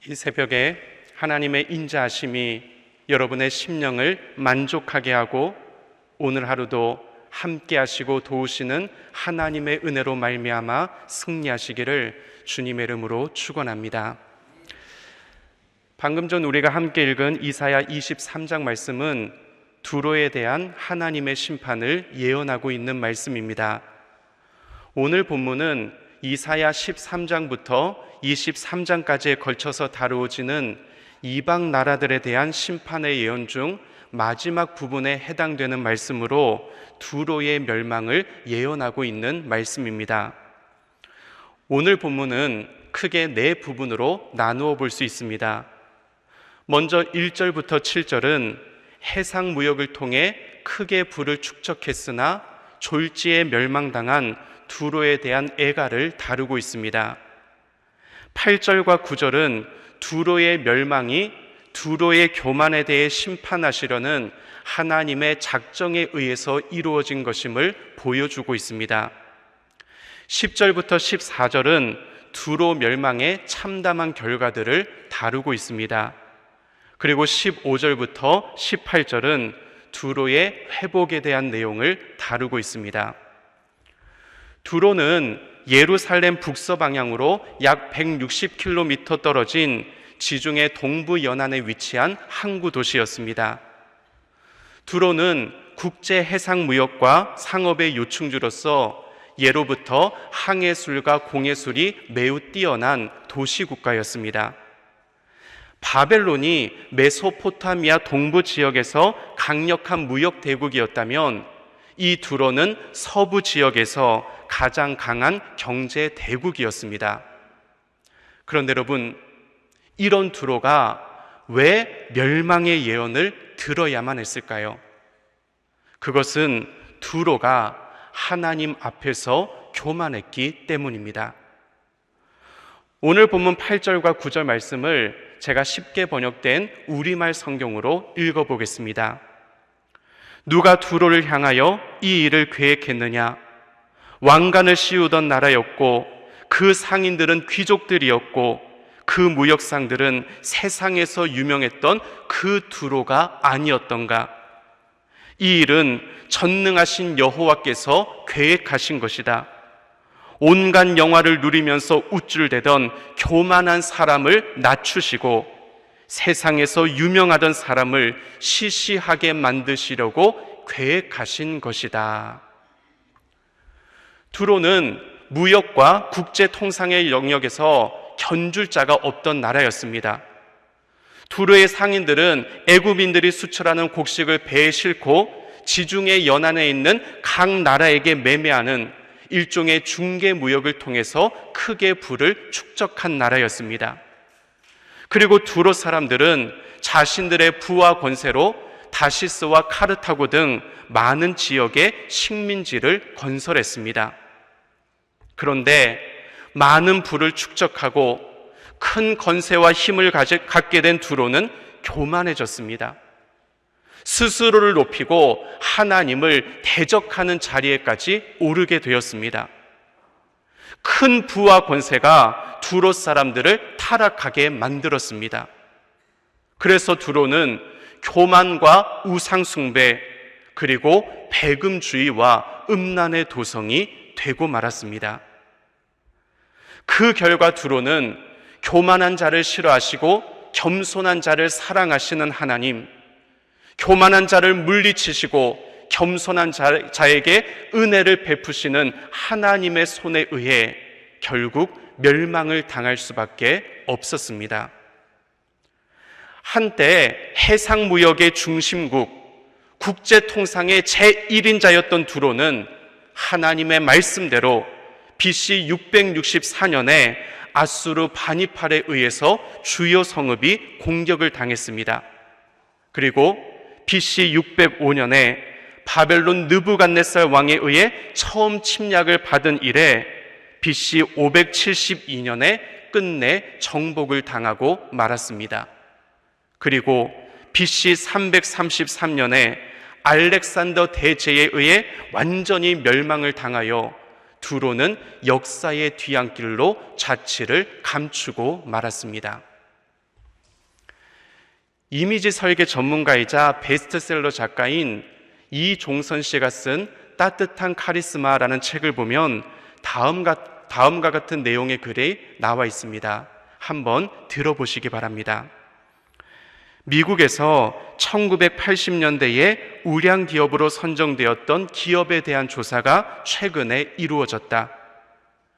이 새벽에 하나님의 인자하심이 여러분의 심령을 만족하게 하고 오늘 하루도 함께 하시고 도우시는 하나님의 은혜로 말미암아 승리하시기를 주님의 이름으로 축원합니다. 방금 전 우리가 함께 읽은 이사야 23장 말씀은 두로에 대한 하나님의 심판을 예언하고 있는 말씀입니다. 오늘 본문은 이사야 13장부터 23장까지에 걸쳐서 다루어지는 이방 나라들에 대한 심판의 예언 중 마지막 부분에 해당되는 말씀으로 두로의 멸망을 예언하고 있는 말씀입니다. 오늘 본문은 크게 네 부분으로 나누어 볼 수 있습니다. 먼저 1절부터 7절은 해상 무역을 통해 크게 부를 축적했으나 졸지에 멸망당한 두로에 대한 애가를 다루고 있습니다. 8절과 9절은 두로의 멸망이 두로의 교만에 대해 심판하시려는 하나님의 작정에 의해서 이루어진 것임을 보여주고 있습니다. 10절부터 14절은 두로 멸망의 참담한 결과들을 다루고 있습니다. 그리고 15절부터 18절은 두로의 회복에 대한 내용을 다루고 있습니다. 두로는 예루살렘 북서 방향으로 약 160km 떨어진 지중해 동부 연안에 위치한 항구 도시였습니다. 두로는 국제 해상 무역과 상업의 요충지로서 예로부터 항해술과 공해술이 매우 뛰어난 도시 국가였습니다. 바벨론이 메소포타미아 동부 지역에서 강력한 무역 대국이었다면 이 두로는 서부 지역에서 가장 강한 경제 대국이었습니다. 그런데 여러분, 이런 두로가 왜 멸망의 예언을 들어야만 했을까요? 그것은 두로가 하나님 앞에서 교만했기 때문입니다. 오늘 본문 8절과 9절 말씀을 제가 쉽게 번역된 우리말 성경으로 읽어보겠습니다. 누가 두로를 향하여 이 일을 계획했느냐? 왕관을 씌우던 나라였고 그 상인들은 귀족들이었고 그 무역상들은 세상에서 유명했던 그 두로가 아니었던가? 이 일은 전능하신 여호와께서 계획하신 것이다. 온갖 영화를 누리면서 우쭐대던 교만한 사람을 낮추시고 세상에서 유명하던 사람을 시시하게 만드시려고 계획하신 것이다. 두로는 무역과 국제 통상의 영역에서 견줄 자가 없던 나라였습니다. 두로의 상인들은 애굽인들이 수출하는 곡식을 배에 싣고 지중해 연안에 있는 각 나라에게 매매하는 일종의 중개 무역을 통해서 크게 부를 축적한 나라였습니다. 그리고 두로 사람들은 자신들의 부와 권세로 다시스와 카르타고 등 많은 지역에 식민지를 건설했습니다. 그런데 많은 부를 축적하고 큰 권세와 힘을 갖게 된 두로는 교만해졌습니다. 스스로를 높이고 하나님을 대적하는 자리에까지 오르게 되었습니다. 큰 부와 권세가 두로 사람들을 타락하게 만들었습니다. 그래서 두로는 교만과 우상숭배 그리고 배금주의와 음란의 도성이 되고 말았습니다. 그 결과 두로는 교만한 자를 싫어하시고 겸손한 자를 사랑하시는 하나님, 교만한 자를 물리치시고 겸손한 자에게 은혜를 베푸시는 하나님의 손에 의해 결국 멸망을 당할 수밖에 없었습니다. 한때 해상무역의 중심국, 국제통상의 제1인자였던 두로는 하나님의 말씀대로 BC 664년에 아수르 바니팔에 의해서 주요 성읍이 공격을 당했습니다. 그리고 BC 605년에 바벨론 느부갓네살 왕에 의해 처음 침략을 받은 이래 BC 572년에 끝내 정복을 당하고 말았습니다. 그리고 BC 333년에 알렉산더 대제에 의해 완전히 멸망을 당하여 두로는 역사의 뒤안길로 자취를 감추고 말았습니다. 이미지 설계 전문가이자 베스트셀러 작가인 이종선 씨가 쓴 따뜻한 카리스마라는 책을 보면 다음과 같은 내용의 글이 나와 있습니다. 한번 들어보시기 바랍니다. 미국에서 1980년대에 우량 기업으로 선정되었던 기업에 대한 조사가 최근에 이루어졌다.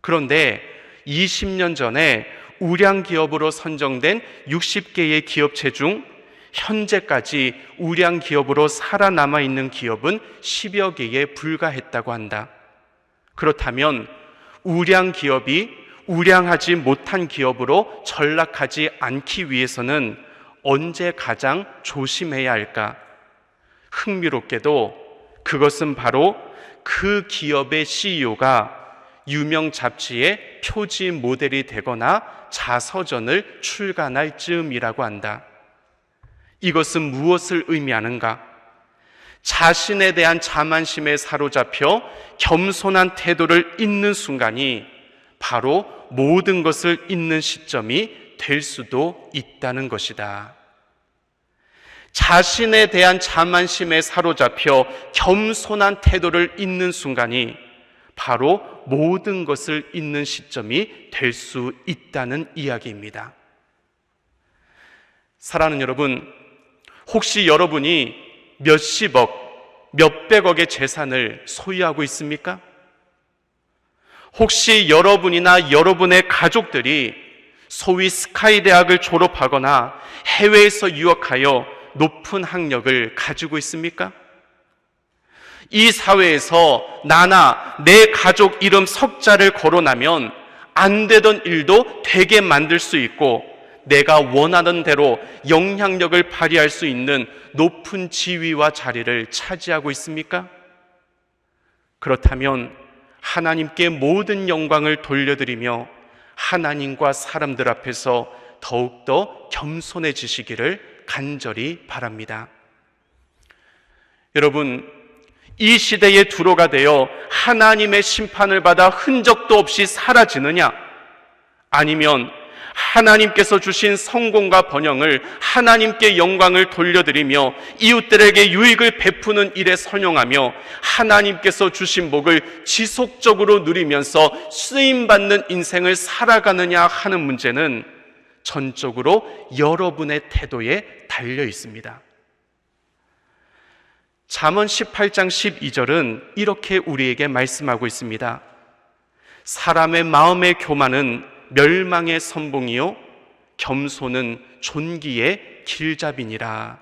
그런데 20년 전에 우량 기업으로 선정된 60개의 기업체 중 현재까지 우량 기업으로 살아남아 있는 기업은 10여 개에 불과했다고 한다. 그렇다면 우량 기업이 우량하지 못한 기업으로 전락하지 않기 위해서는 언제 가장 조심해야 할까? 흥미롭게도 그것은 바로 그 기업의 CEO가 유명 잡지의 표지 모델이 되거나 자서전을 출간할 즈음이라고 한다. 이것은 무엇을 의미하는가? 자신에 대한 자만심에 사로잡혀 겸손한 태도를 잇는 순간이 바로 모든 것을 잇는 시점이 될 수도 있다는 것이다. 자신에 대한 자만심에 사로잡혀 겸손한 태도를 잇는 순간이 바로 모든 것을 잇는 시점이 될 수 있다는 이야기입니다. 사랑하는 여러분, 혹시 여러분이 몇십억, 몇백억의 재산을 소유하고 있습니까? 혹시 여러분이나 여러분의 가족들이 소위 스카이 대학을 졸업하거나 해외에서 유학하여 높은 학력을 가지고 있습니까? 이 사회에서 나나 내 가족 이름 석자를 거론하면 안 되던 일도 되게 만들 수 있고 내가 원하는 대로 영향력을 발휘할 수 있는 높은 지위와 자리를 차지하고 있습니까? 그렇다면 하나님께 모든 영광을 돌려드리며 하나님과 사람들 앞에서 더욱더 겸손해지시기를 간절히 바랍니다. 여러분, 이 시대의 두로가 되어 하나님의 심판을 받아 흔적도 없이 사라지느냐? 아니면 하나님께서 주신 성공과 번영을 하나님께 영광을 돌려드리며 이웃들에게 유익을 베푸는 일에 선용하며 하나님께서 주신 복을 지속적으로 누리면서 쓰임받는 인생을 살아가느냐 하는 문제는 전적으로 여러분의 태도에 달려 있습니다. 잠언 18장 12절은 이렇게 우리에게 말씀하고 있습니다. 사람의 마음의 교만은 멸망의 선봉이요 겸손은 존귀의 길잡이니라.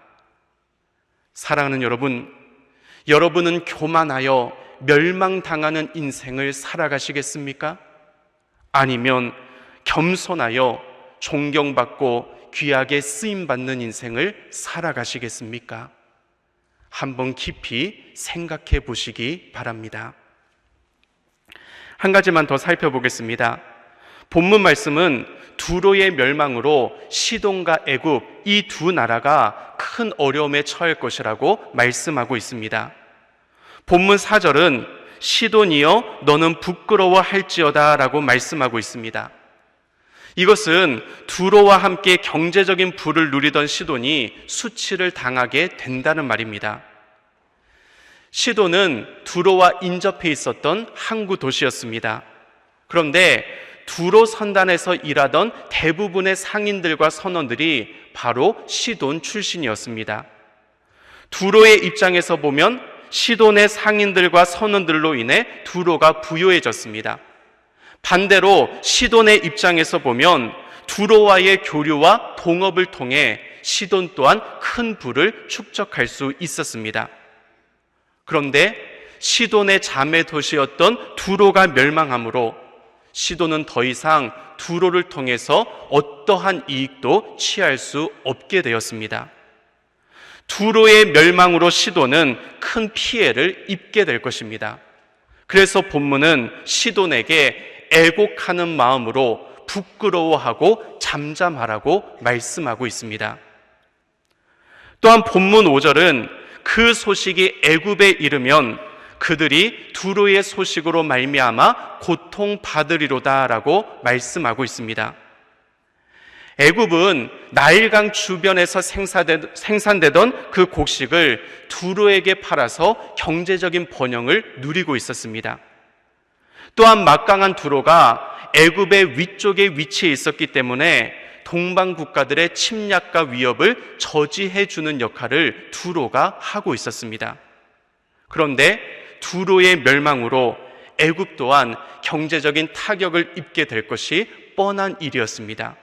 사랑하는 여러분, 여러분은 교만하여 멸망당하는 인생을 살아가시겠습니까? 아니면 겸손하여 존경받고 귀하게 쓰임받는 인생을 살아가시겠습니까? 한번 깊이 생각해 보시기 바랍니다. 한 가지만 더 살펴보겠습니다. 본문 말씀은 두로의 멸망으로 시돈과 애굽 이 두 나라가 큰 어려움에 처할 것이라고 말씀하고 있습니다. 본문 4절은 시돈이여 너는 부끄러워할지어다 라고 말씀하고 있습니다. 이것은 두로와 함께 경제적인 부를 누리던 시돈이 수치를 당하게 된다는 말입니다. 시돈은 두로와 인접해 있었던 항구 도시였습니다. 그런데 두로 선단에서 일하던 대부분의 상인들과 선원들이 바로 시돈 출신이었습니다. 두로의 입장에서 보면 시돈의 상인들과 선원들로 인해 두로가 부유해졌습니다. 반대로 시돈의 입장에서 보면 두로와의 교류와 동업을 통해 시돈 또한 큰 부를 축적할 수 있었습니다. 그런데 시돈의 자매 도시였던 두로가 멸망함으로 시돈은 더 이상 두로를 통해서 어떠한 이익도 취할 수 없게 되었습니다. 두로의 멸망으로 시돈은 큰 피해를 입게 될 것입니다. 그래서 본문은 시돈에게 애곡하는 마음으로 부끄러워하고 잠잠하라고 말씀하고 있습니다. 또한 본문 5절은 그 소식이 애굽에 이르면 그들이 두로의 소식으로 말미암아 고통받으리로다라고 말씀하고 있습니다. 애굽은 나일강 주변에서 생산되던 그 곡식을 두로에게 팔아서 경제적인 번영을 누리고 있었습니다. 또한 막강한 두로가 애굽의 위쪽에 위치해 있었기 때문에 동방 국가들의 침략과 위협을 저지해 주는 역할을 두로가 하고 있었습니다. 그런데 두로의 멸망으로 애굽 또한 경제적인 타격을 입게 될 것이 뻔한 일이었습니다.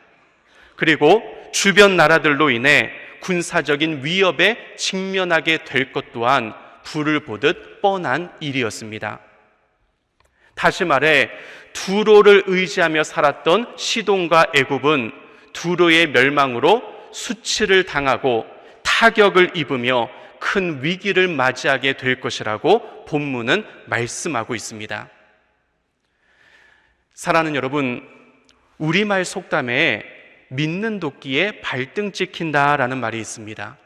그리고 주변 나라들로 인해 군사적인 위협에 직면하게 될 것 또한 불을 보듯 뻔한 일이었습니다. 다시 말해 두로를 의지하며 살았던 시돈과 애굽은 두로의 멸망으로 수치를 당하고 타격을 입으며 큰 위기를 맞이하게 될 것이라고 본문은 말씀하고 있습니다. 사랑하는 여러분, 우리말 속담에 믿는 도끼에 발등 찍힌다라는 말이 있습니다.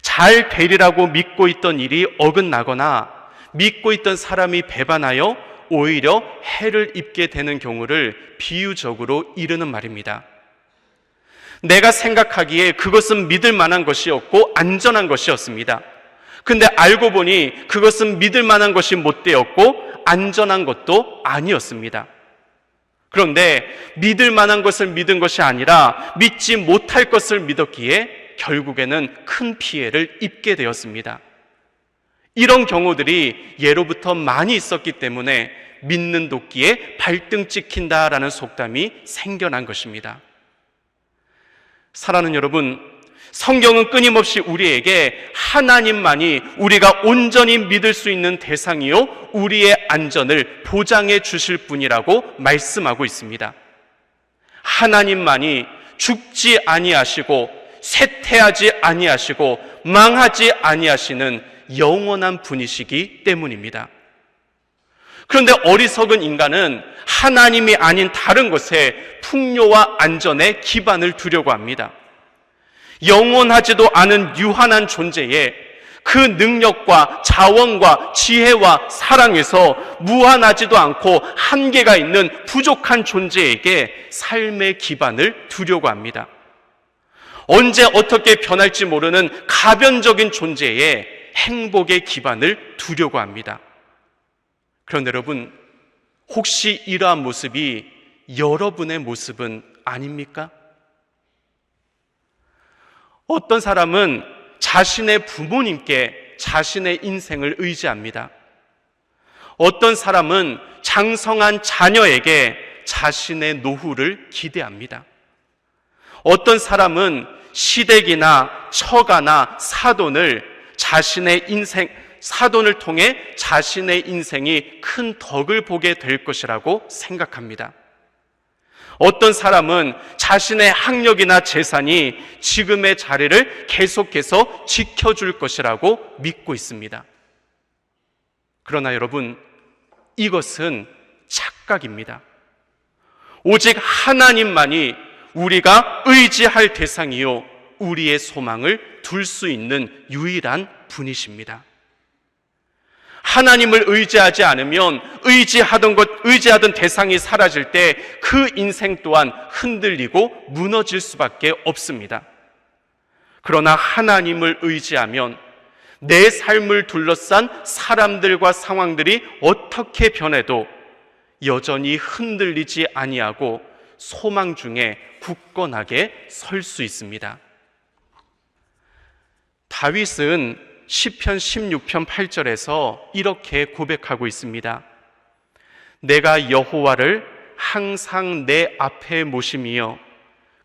잘 되리라고 믿고 있던 일이 어긋나거나 믿고 있던 사람이 배반하여 오히려 해를 입게 되는 경우를 비유적으로 이르는 말입니다. 내가 생각하기에 그것은 믿을 만한 것이었고 안전한 것이었습니다. 근데 알고 보니 그것은 믿을 만한 것이 못 되었고 안전한 것도 아니었습니다. 그런데 믿을 만한 것을 믿은 것이 아니라 믿지 못할 것을 믿었기에 결국에는 큰 피해를 입게 되었습니다. 이런 경우들이 예로부터 많이 있었기 때문에 믿는 도끼에 발등 찍힌다라는 속담이 생겨난 것입니다. 사랑하는 여러분, 성경은 끊임없이 우리에게 하나님만이 우리가 온전히 믿을 수 있는 대상이요 우리의 안전을 보장해 주실 분이라고 말씀하고 있습니다. 하나님만이 죽지 아니하시고 쇠퇴하지 아니하시고 망하지 아니하시는 영원한 분이시기 때문입니다. 그런데 어리석은 인간은 하나님이 아닌 다른 것에 풍요와 안전에 기반을 두려고 합니다. 영원하지도 않은 유한한 존재에 그 능력과 자원과 지혜와 사랑에서 무한하지도 않고 한계가 있는 부족한 존재에게 삶의 기반을 두려고 합니다. 언제 어떻게 변할지 모르는 가변적인 존재에 행복의 기반을 두려고 합니다. 그런데 여러분, 혹시 이러한 모습이 여러분의 모습은 아닙니까? 어떤 사람은 자신의 부모님께 자신의 인생을 의지합니다. 어떤 사람은 장성한 자녀에게 자신의 노후를 기대합니다. 어떤 사람은 시댁이나 처가나 사돈을 사돈을 통해 자신의 인생이 큰 덕을 보게 될 것이라고 생각합니다. 어떤 사람은 자신의 학력이나 재산이 지금의 자리를 계속해서 지켜줄 것이라고 믿고 있습니다. 그러나 여러분, 이것은 착각입니다. 오직 하나님만이 우리가 의지할 대상이요 우리의 소망을 둘 수 있는 유일한 분이십니다. 하나님을 의지하지 않으면 의지하던 대상이 사라질 때 그 인생 또한 흔들리고 무너질 수밖에 없습니다. 그러나 하나님을 의지하면 내 삶을 둘러싼 사람들과 상황들이 어떻게 변해도 여전히 흔들리지 아니하고 소망 중에 굳건하게 설 수 있습니다. 다윗은 시편 16편 8절에서 이렇게 고백하고 있습니다. 내가 여호와를 항상 내 앞에 모심이여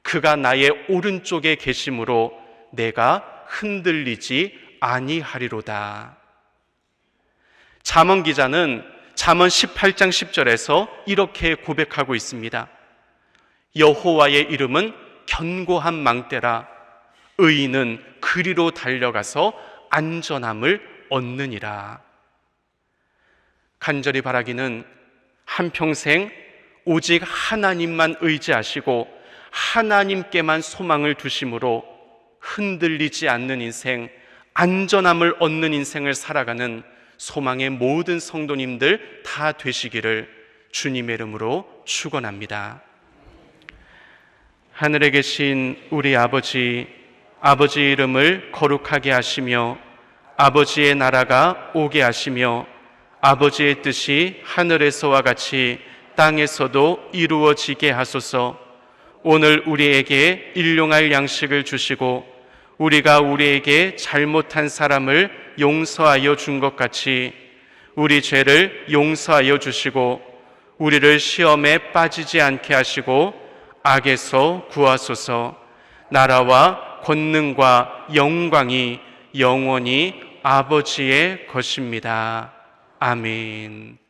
그가 나의 오른쪽에 계심으로 내가 흔들리지 아니하리로다. 잠언 기자는 잠언 18장 10절에서 이렇게 고백하고 있습니다. 여호와의 이름은 견고한 망대라 의인은 그리로 달려가서 안전함을 얻느니라. 간절히 바라기는 한평생 오직 하나님만 의지하시고 하나님께만 소망을 두심으로 흔들리지 않는 인생, 안전함을 얻는 인생을 살아가는 소망의 모든 성도님들 다 되시기를 주님의 이름으로 축원합니다. 하늘에 계신 우리 아버지, 아버지 이름을 거룩하게 하시며 아버지의 나라가 오게 하시며 아버지의 뜻이 하늘에서와 같이 땅에서도 이루어지게 하소서. 오늘 우리에게 일용할 양식을 주시고 우리가 우리에게 잘못한 사람을 용서하여 준 것 같이 우리 죄를 용서하여 주시고 우리를 시험에 빠지지 않게 하시고 악에서 구하소서. 나라와 권능과 영광이 영원히 아버지의 것입니다. 아멘.